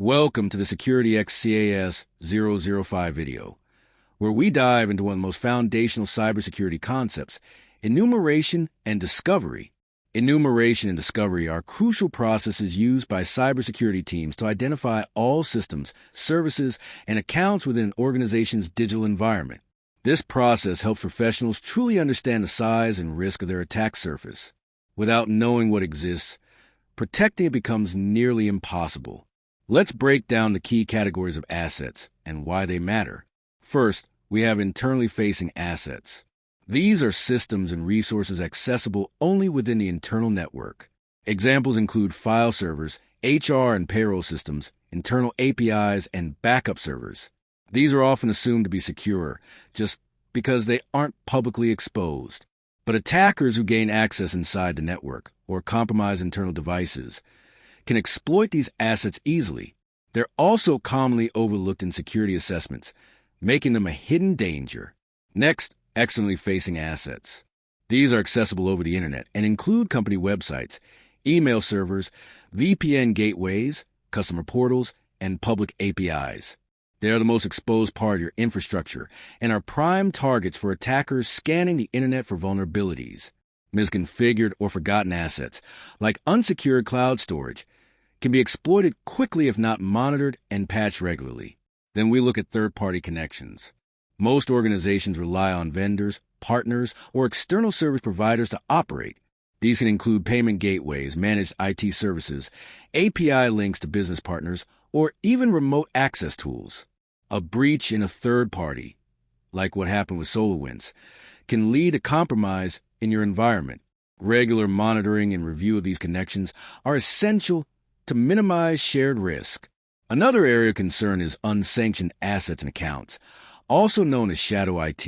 Welcome to the SecurityX CAS-005 video, where we dive into one of the most foundational cybersecurity concepts, enumeration and discovery. Enumeration and discovery are crucial processes used by cybersecurity teams to identify all systems, services, and accounts within an organization's digital environment. This process helps professionals truly understand the size and risk of their attack surface. Without knowing what exists, protecting it becomes nearly impossible. Let's break down the key categories of assets and why they matter. First, we have internally facing assets. These are systems and resources accessible only within the internal network. Examples include file servers, HR and payroll systems, internal APIs, and backup servers. These are often assumed to be secure just because they aren't publicly exposed. But attackers who gain access inside the network or compromise internal devices can exploit these assets easily. They're also commonly overlooked in security assessments, making them a hidden danger. Next, externally facing assets. These are accessible over the internet and include company websites, email servers, VPN gateways, customer portals, and public APIs. They are the most exposed part of your infrastructure and are prime targets for attackers scanning the internet for vulnerabilities. Misconfigured or forgotten assets, like unsecured cloud storage, can be exploited quickly if not monitored and patched regularly. Then we look at third-party connections. Most organizations rely on vendors, partners, or external service providers to operate. These can include payment gateways, managed IT services, API links to business partners, or even remote access tools. A breach in a third party, like what happened with SolarWinds, can lead to compromise in your environment. Regular monitoring and review of these connections are essential to minimize shared risk. Another area of concern is unsanctioned assets and accounts, also known as shadow IT.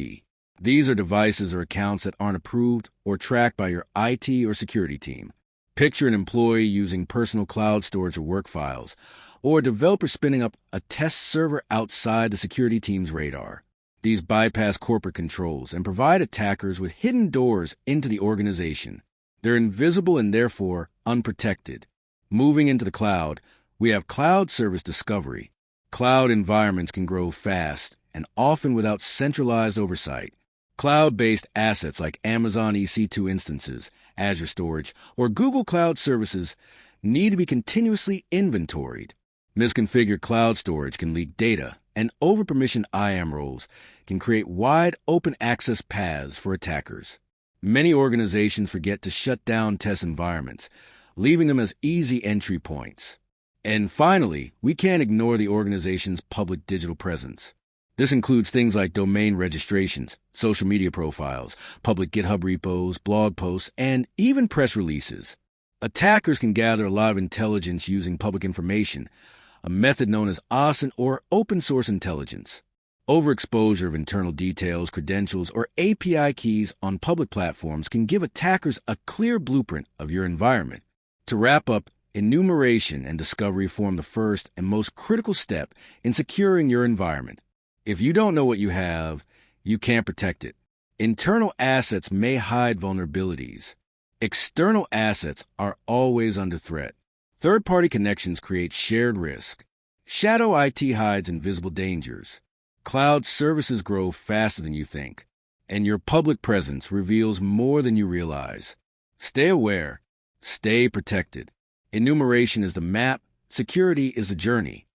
These are devices or accounts that aren't approved or tracked by your IT or security team. Picture an employee using personal cloud storage or work files, or a developer spinning up a test server outside the security team's radar. These bypass corporate controls and provide attackers with hidden doors into the organization. They're invisible and therefore unprotected. Moving into the cloud, we have cloud service discovery. Cloud environments can grow fast and often without centralized oversight. Cloud-based assets like Amazon EC2 instances, Azure Storage, or Google Cloud Services need to be continuously inventoried. Misconfigured cloud storage can leak data, and over-permissioned IAM roles can create wide open access paths for attackers. Many organizations forget to shut down test environments, leaving them as easy entry points. And finally, we can't ignore the organization's public digital presence. This includes things like domain registrations, social media profiles, public GitHub repos, blog posts, and even press releases. Attackers can gather a lot of intelligence using public information, a method known as OSINT or open source intelligence. Overexposure of internal details, credentials, or API keys on public platforms can give attackers a clear blueprint of your environment. To wrap up, enumeration and discovery form the first and most critical step in securing your environment. If you don't know what you have, you can't protect it. Internal assets may hide vulnerabilities. External assets are always under threat. Third-party connections create shared risk. Shadow IT hides invisible dangers. Cloud services grow faster than you think. And your public presence reveals more than you realize. Stay aware. Stay protected. Enumeration is the map. Security is the journey.